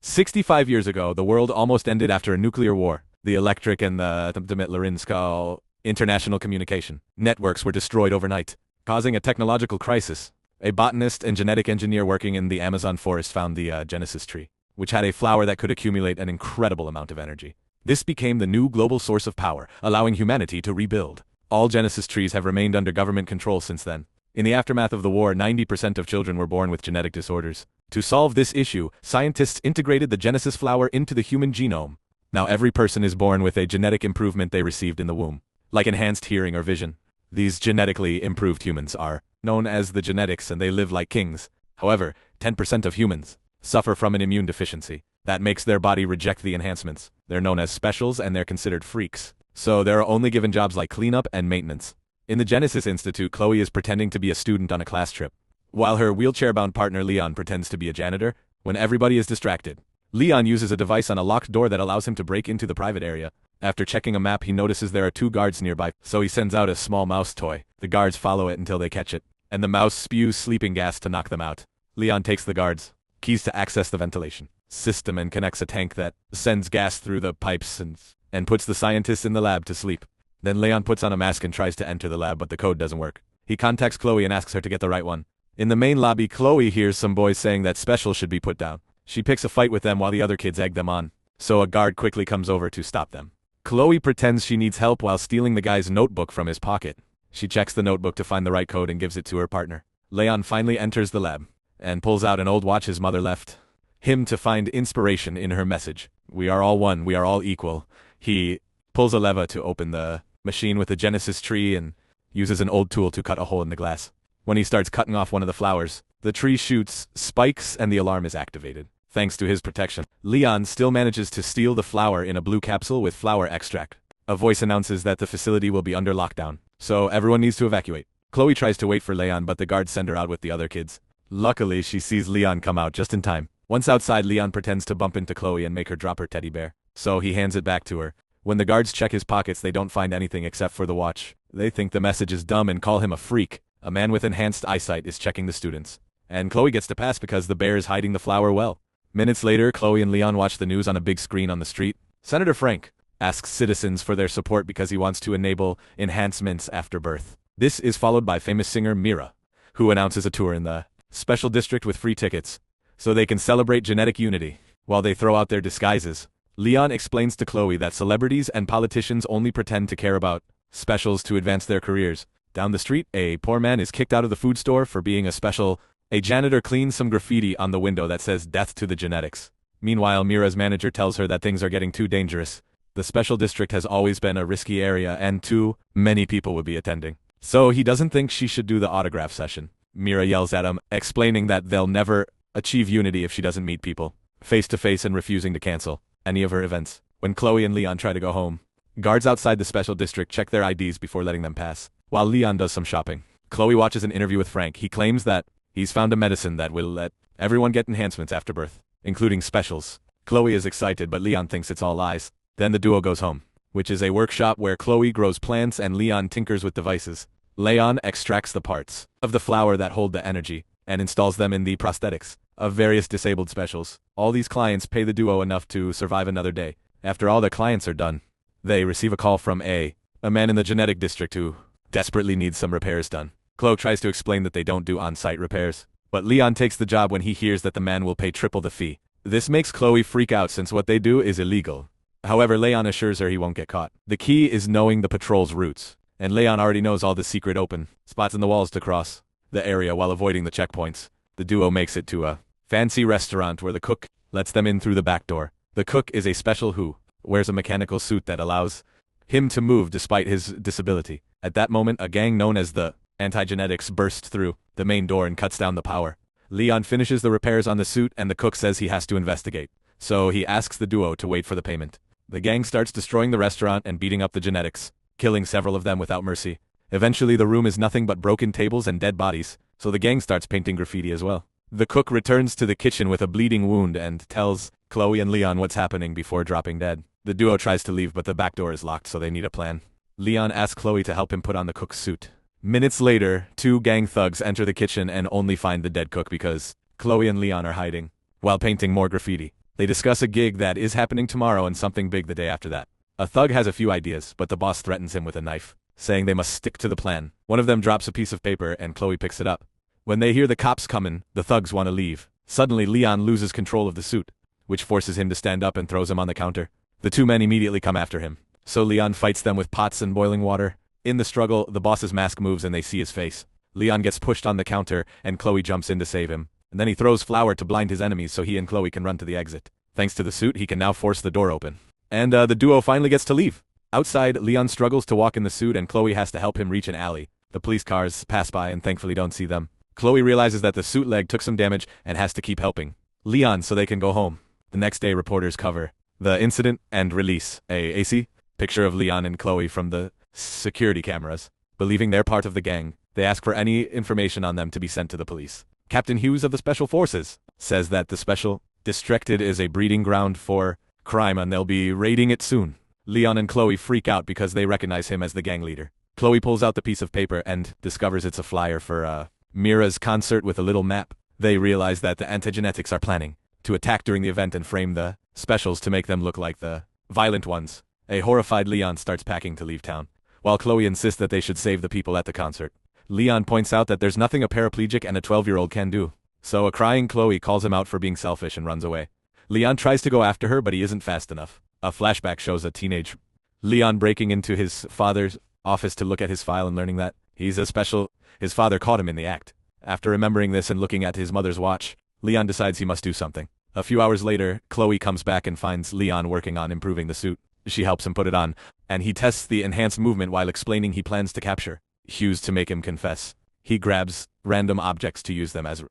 65 years ago, the world almost ended after a nuclear war. The electric and the international communication networks were destroyed overnight, causing a technological crisis. A botanist and genetic engineer working in the Amazon forest found the Genesis tree, which had a flower that could accumulate an incredible amount of energy. This became the new global source of power, allowing humanity to rebuild. All Genesis trees have remained under government control since then. In the aftermath of the war, 90% of children were born with genetic disorders. To solve this issue, scientists integrated the Genesis flower into the human genome. Now every person is born with a genetic improvement they received in the womb, like enhanced hearing or vision. These genetically improved humans are known as the genetics, and they live like kings. However, 10% of humans suffer from an immune deficiency that makes their body reject the enhancements. They're known as specials, and they're considered freaks. So they're only given jobs like cleanup and maintenance. In the Genesis Institute, Chloe is pretending to be a student on a class trip, while her wheelchair-bound partner Leon pretends to be a janitor. When everybody is distracted, Leon uses a device on a locked door that allows him to break into the private area. After checking a map, he notices there are 2 guards nearby, so he sends out a small mouse toy. The guards follow it until they catch it, and the mouse spews sleeping gas to knock them out. Leon takes the guards' keys to access the ventilation system and connects a tank that sends gas through the pipes and puts the scientists in the lab to sleep. Then Leon puts on a mask and tries to enter the lab, but the code doesn't work. He contacts Chloe and asks her to get the right one. In the main lobby, Chloe hears some boys saying that special should be put down. She picks a fight with them while the other kids egg them on, so a guard quickly comes over to stop them. Chloe pretends she needs help while stealing the guy's notebook from his pocket. She checks the notebook to find the right code and gives it to her partner. Leon finally enters the lab and pulls out an old watch his mother left him to find inspiration in her message. We are all one, we are all equal. He pulls a lever to open the machine with the Genesis tree and uses an old tool to cut a hole in the glass. When he starts cutting off one of the flowers, the tree shoots spikes and the alarm is activated. Thanks to his protection, Leon still manages to steal the flower in a blue capsule with flower extract. A voice announces that the facility will be under lockdown, so everyone needs to evacuate. Chloe tries to wait for Leon, but the guards send her out with the other kids. Luckily, she sees Leon come out just in time. Once outside, Leon pretends to bump into Chloe and make her drop her teddy bear, so he hands it back to her. When the guards check his pockets, they don't find anything except for the watch. They think the message is dumb and call him a freak. A man with enhanced eyesight is checking the students, and Chloe gets to pass because the bear is hiding the flower well. Minutes later, Chloe and Leon watch the news on a big screen on the street. Senator Frank asks citizens for their support because he wants to enable enhancements after birth. This is followed by famous singer Mira, who announces a tour in the special district with free tickets, so they can celebrate genetic unity. While they throw out their disguises, Leon explains to Chloe that celebrities and politicians only pretend to care about specials to advance their careers. Down the street, a poor man is kicked out of the food store for being a special. A janitor cleans some graffiti on the window that says "Death to the Genetics." Meanwhile, Mira's manager tells her that things are getting too dangerous. The special district has always been a risky area and too many people would be attending, so he doesn't think she should do the autograph session. Mira yells at him, explaining that they'll never achieve unity if she doesn't meet people face to face and refusing to cancel any of her events. When Chloe and Leon try to go home, guards outside the special district check their IDs before letting them pass. While Leon does some shopping, Chloe watches an interview with Frank. He claims that he's found a medicine that will let everyone get enhancements after birth, including specials. Chloe is excited, but Leon thinks it's all lies. Then the duo goes home, which is a workshop where Chloe grows plants and Leon tinkers with devices. Leon extracts the parts of the flower that hold the energy and installs them in the prosthetics of various disabled specials. All these clients pay the duo enough to survive another day. After all their clients are done, they receive a call from a man in the genetic district who desperately needs some repairs done. Chloe tries to explain that they don't do on-site repairs, but Leon takes the job when he hears that the man will pay triple the fee. This makes Chloe freak out since what they do is illegal. However, Leon assures her he won't get caught. The key is knowing the patrol's routes, and Leon already knows all the secret open spots in the walls to cross the area while avoiding the checkpoints. The duo makes it to a fancy restaurant where the cook lets them in through the back door. The cook is a special who wears a mechanical suit that allows him to move despite his disability. At that moment, a gang known as the Anti-Genetics bursts through the main door and cuts down the power. Leon finishes the repairs on the suit and the cook says he has to investigate, so he asks the duo to wait for the payment. The gang starts destroying the restaurant and beating up the genetics, killing several of them without mercy. Eventually, the room is nothing but broken tables and dead bodies, so the gang starts painting graffiti as well. The cook returns to the kitchen with a bleeding wound and tells Chloe and Leon what's happening before dropping dead. The duo tries to leave, but the back door is locked, so they need a plan. Leon asks Chloe to help him put on the cook's suit. Minutes later, 2 gang thugs enter the kitchen and only find the dead cook because Chloe and Leon are hiding while painting more graffiti. They discuss a gig that is happening tomorrow and something big the day after that. A thug has a few ideas, but the boss threatens him with a knife, saying they must stick to the plan. One of them drops a piece of paper and Chloe picks it up. When they hear the cops coming, the thugs want to leave. Suddenly Leon loses control of the suit, which forces him to stand up and throws him on the counter. The two men immediately come after him, so Leon fights them with pots and boiling water. In the struggle, the boss's mask moves and they see his face. Leon gets pushed on the counter and Chloe jumps in to save him. And then he throws flour to blind his enemies so he and Chloe can run to the exit. Thanks to the suit, he can now force the door open. And the duo finally gets to leave. Outside, Leon struggles to walk in the suit and Chloe has to help him reach an alley. The police cars pass by and thankfully don't see them. Chloe realizes that the suit leg took some damage and has to keep helping Leon so they can go home. The next day, reporters cover the incident and release a AC picture of Leon and Chloe from the security cameras. Believing they're part of the gang, they ask for any information on them to be sent to the police. Captain Hughes of the Special Forces says that the Special District is a breeding ground for crime and they'll be raiding it soon. Leon and Chloe freak out because they recognize him as the gang leader. Chloe pulls out the piece of paper and discovers it's a flyer for Mira's concert with a little map. They realize that the antigenetics are planning to attack during the event and frame the specials to make them look like the violent ones. A horrified Leon starts packing to leave town, while Chloe insists that they should save the people at the concert. Leon points out that there's nothing a paraplegic and a 12-year-old can do. So a crying Chloe calls him out for being selfish and runs away. Leon tries to go after her, but he isn't fast enough. A flashback shows a teenage Leon breaking into his father's office to look at his file and learning that he's a special. His father caught him in the act. After remembering this and looking at his mother's watch, Leon decides he must do something. A few hours later, Chloe comes back and finds Leon working on improving the suit. She helps him put it on, and he tests the enhanced movement while explaining he plans to capture Hughes to make him confess. He grabs random objects to use them as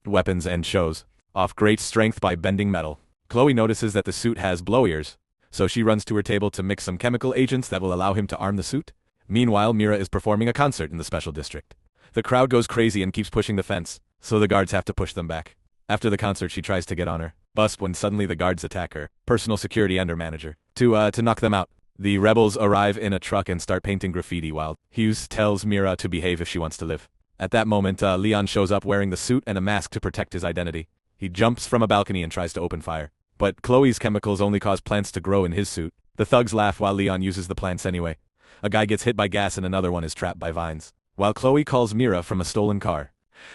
weapons and shows off great strength by bending metal. Chloe notices that the suit has blow ears, so she runs to her table to mix some chemical agents that will allow him to arm the suit. Meanwhile, Mira is performing a concert in the Special District. The crowd goes crazy and keeps pushing the fence, so the guards have to push them back. After the concert, she tries to get on her bus when suddenly the guards attack her personal security and her manager. To knock them out, the rebels arrive in a truck and start painting graffiti while Hughes tells Mira to behave if she wants to live. At that moment, Leon shows up wearing the suit and a mask to protect his identity. He jumps from a balcony and tries to open fire. But Chloe's chemicals only cause plants to grow in his suit. The thugs laugh while Leon uses the plants anyway. A guy gets hit by gas and another one is trapped by vines. While Chloe calls Mira from a stolen car,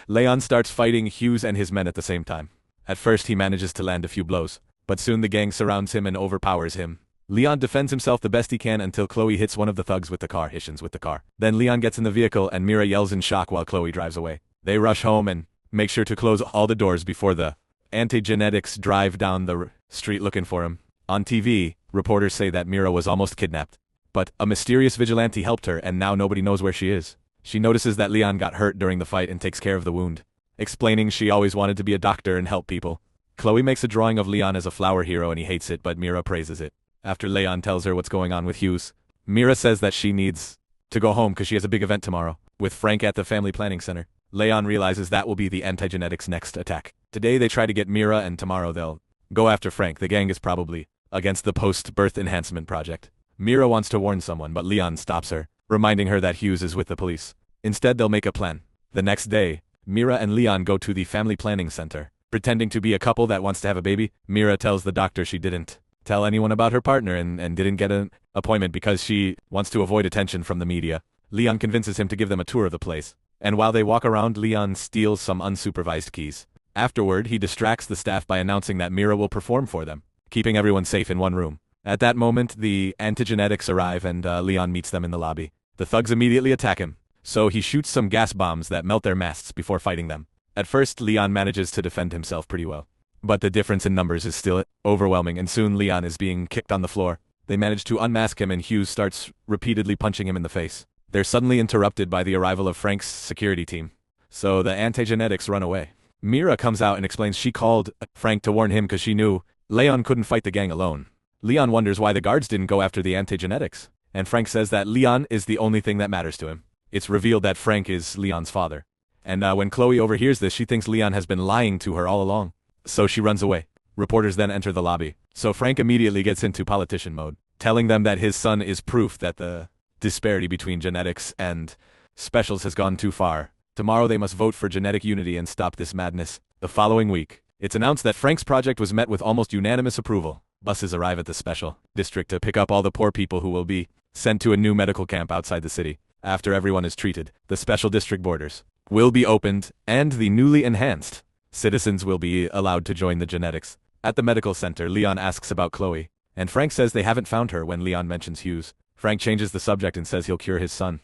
Leon starts fighting Hughes and his men at the same time. At first he manages to land a few blows, but soon the gang surrounds him and overpowers him. Leon defends himself the best he can until Chloe hits one of the thugs with the car. Then Leon gets in the vehicle and Mira yells in shock while Chloe drives away. They rush home and make sure to close all the doors before the antigenetics drive down the street looking for him. On TV, reporters say that Mira was almost kidnapped, but a mysterious vigilante helped her and now nobody knows where she is. She notices that Leon got hurt during the fight and takes care of the wound, explaining she always wanted to be a doctor and help people. Chloe makes a drawing of Leon as a flower hero and he hates it, but Mira praises it. After Leon tells her what's going on with Hughes, Mira says that she needs to go home because she has a big event tomorrow with Frank at the family planning center. Leon realizes that will be the antigenetics' next attack. Today they try to get Mira and tomorrow they'll go after Frank. The gang is probably against the post-birth enhancement project. Mira wants to warn someone, but Leon stops her, reminding her that Hughes is with the police. Instead, they'll make a plan. The next day, Mira and Leon go to the family planning center. Pretending to be a couple that wants to have a baby, Mira tells the doctor she didn't tell anyone about her partner and didn't get an appointment because she wants to avoid attention from the media. Leon convinces him to give them a tour of the place. And while they walk around, Leon steals some unsupervised keys. Afterward, he distracts the staff by announcing that Mira will perform for them, keeping everyone safe in one room. At that moment, the antigenetics arrive and Leon meets them in the lobby. The thugs immediately attack him, so he shoots some gas bombs that melt their masts before fighting them. At first, Leon manages to defend himself pretty well, but the difference in numbers is still overwhelming and soon Leon is being kicked on the floor. They manage to unmask him and Hughes starts repeatedly punching him in the face. They're suddenly interrupted by the arrival of Frank's security team, so the antigenetics run away. Mira comes out and explains she called Frank to warn him because she knew Leon couldn't fight the gang alone. Leon wonders why the guards didn't go after the antigenetics, and Frank says that Leon is the only thing that matters to him. It's revealed that Frank is Leon's father. And when Chloe overhears this, she thinks Leon has been lying to her all along, so she runs away. Reporters then enter the lobby, so Frank immediately gets into politician mode, telling them that his son is proof that the disparity between genetics and specials has gone too far. Tomorrow they must vote for genetic unity and stop this madness. The following week, It's announced that Frank's project was met with almost unanimous approval. Buses arrive at the special district to pick up all the poor people who will be sent to a new medical camp outside the city. After everyone is treated, the special district borders will be opened, and the newly enhanced citizens will be allowed to join the genetics. At the medical center, Leon asks about Chloe, and Frank says they haven't found her when Leon mentions Hughes. Frank changes the subject and says he'll cure his son.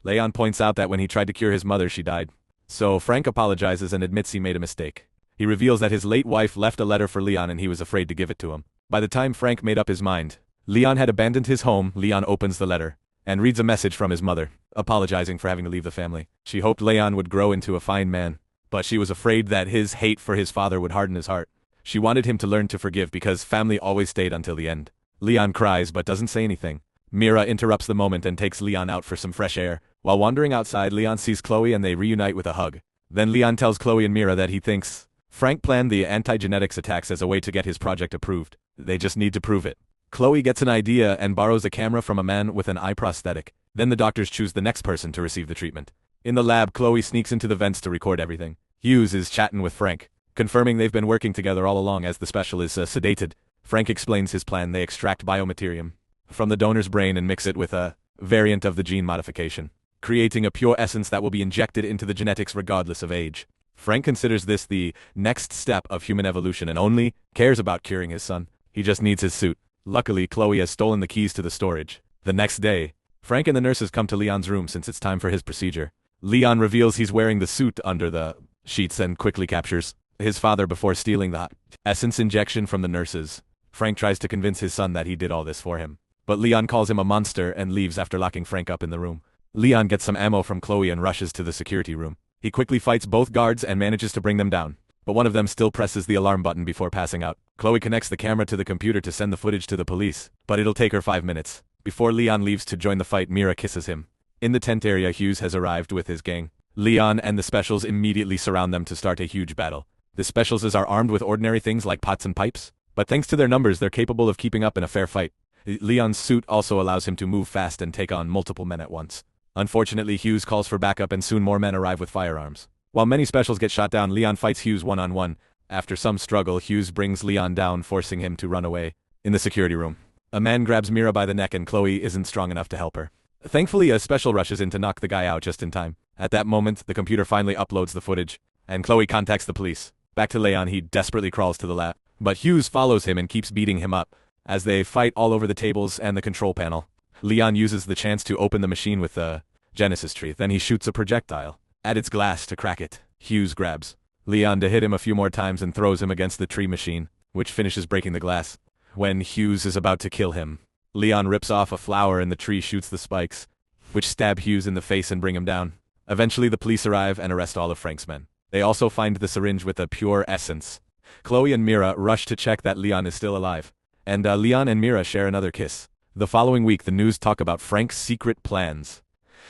Leon points out that when he tried to cure his mother, she died. So Frank apologizes and admits he made a mistake. He reveals that his late wife left a letter for Leon and he was afraid to give it to him. By the time Frank made up his mind, Leon had abandoned his home. Leon opens the letter and reads a message from his mother, apologizing for having to leave the family. She hoped Leon would grow into a fine man, but she was afraid that his hate for his father would harden his heart. She wanted him to learn to forgive because family always stayed until the end. Leon cries but doesn't say anything. Mira interrupts the moment and takes Leon out for some fresh air. While wandering outside, Leon sees Chloe and they reunite with a hug. Then Leon tells Chloe and Mira that he thinks Frank planned the anti-genetics attacks as a way to get his project approved. They just need to prove it. Chloe gets an idea and borrows a camera from a man with an eye prosthetic. Then the doctors choose the next person to receive the treatment. In the lab, Chloe sneaks into the vents to record everything. Hughes is chatting with Frank, confirming they've been working together all along as the special is sedated. Frank explains his plan. They extract biomaterium from the donor's brain and mix it with a variant of the gene modification, creating a pure essence that will be injected into the genetics regardless of age. Frank considers this the next step of human evolution and only cares about curing his son. He just needs his suit. Luckily, Chloe has stolen the keys to the storage. The next day, Frank and the nurses come to Leon's room since it's time for his procedure. Leon reveals he's wearing the suit under the sheets and quickly captures his father before stealing the essence injection from the nurses. Frank tries to convince his son that he did all this for him, but Leon calls him a monster and leaves after locking Frank up in the room. Leon gets some ammo from Chloe and rushes to the security room. He quickly fights both guards and manages to bring them down, but one of them still presses the alarm button before passing out. Chloe connects the camera to the computer to send the footage to the police, but it'll take her 5 minutes. Before Leon leaves to join the fight, Mira kisses him. In the tent area, Hughes has arrived with his gang. Leon and the specials immediately surround them to start a huge battle. The specials are armed with ordinary things like pots and pipes, but thanks to their numbers, they're capable of keeping up in a fair fight. Leon's suit also allows him to move fast and take on multiple men at once. Unfortunately, Hughes calls for backup and soon more men arrive with firearms. While many specials get shot down, Leon fights Hughes one-on-one. After some struggle, Hughes brings Leon down, forcing him to run away. In the security room, a man grabs Mira by the neck and Chloe isn't strong enough to help her. Thankfully, a special rushes in to knock the guy out just in time. At that moment, the computer finally uploads the footage, and Chloe contacts the police. Back to Leon, he desperately crawls to the lab, but Hughes follows him and keeps beating him up. As they fight all over the tables and the control panel, Leon uses the chance to open the machine with the Genesis tree. Then he shoots a projectile at its glass to crack it. Hughes grabs Leon to hit him a few more times and throws him against the tree machine, which finishes breaking the glass. When Hughes is about to kill him, Leon rips off a flower and the tree shoots the spikes, which stab Hughes in the face and bring him down. Eventually, the police arrive and arrest all of Frank's men. They also find the syringe with a pure essence. Chloe and Mira rush to check that Leon is still alive, and Leon and Mira share another kiss. The following week, the news talk about Frank's secret plans,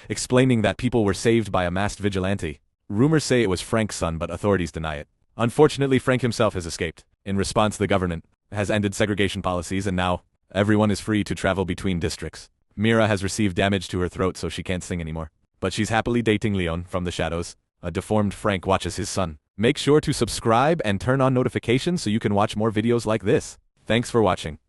explaining that people were saved by a masked vigilante. Rumors say it was Frank's son, but authorities deny it. Unfortunately, Frank himself has escaped. In response, the government has ended segregation policies and now everyone is free to travel between districts. Mira has received damage to her throat so she can't sing anymore, but she's happily dating Leon from the shadows. A deformed Frank watches his son. Make sure to subscribe and turn on notifications so you can watch more videos like this. Thanks for watching.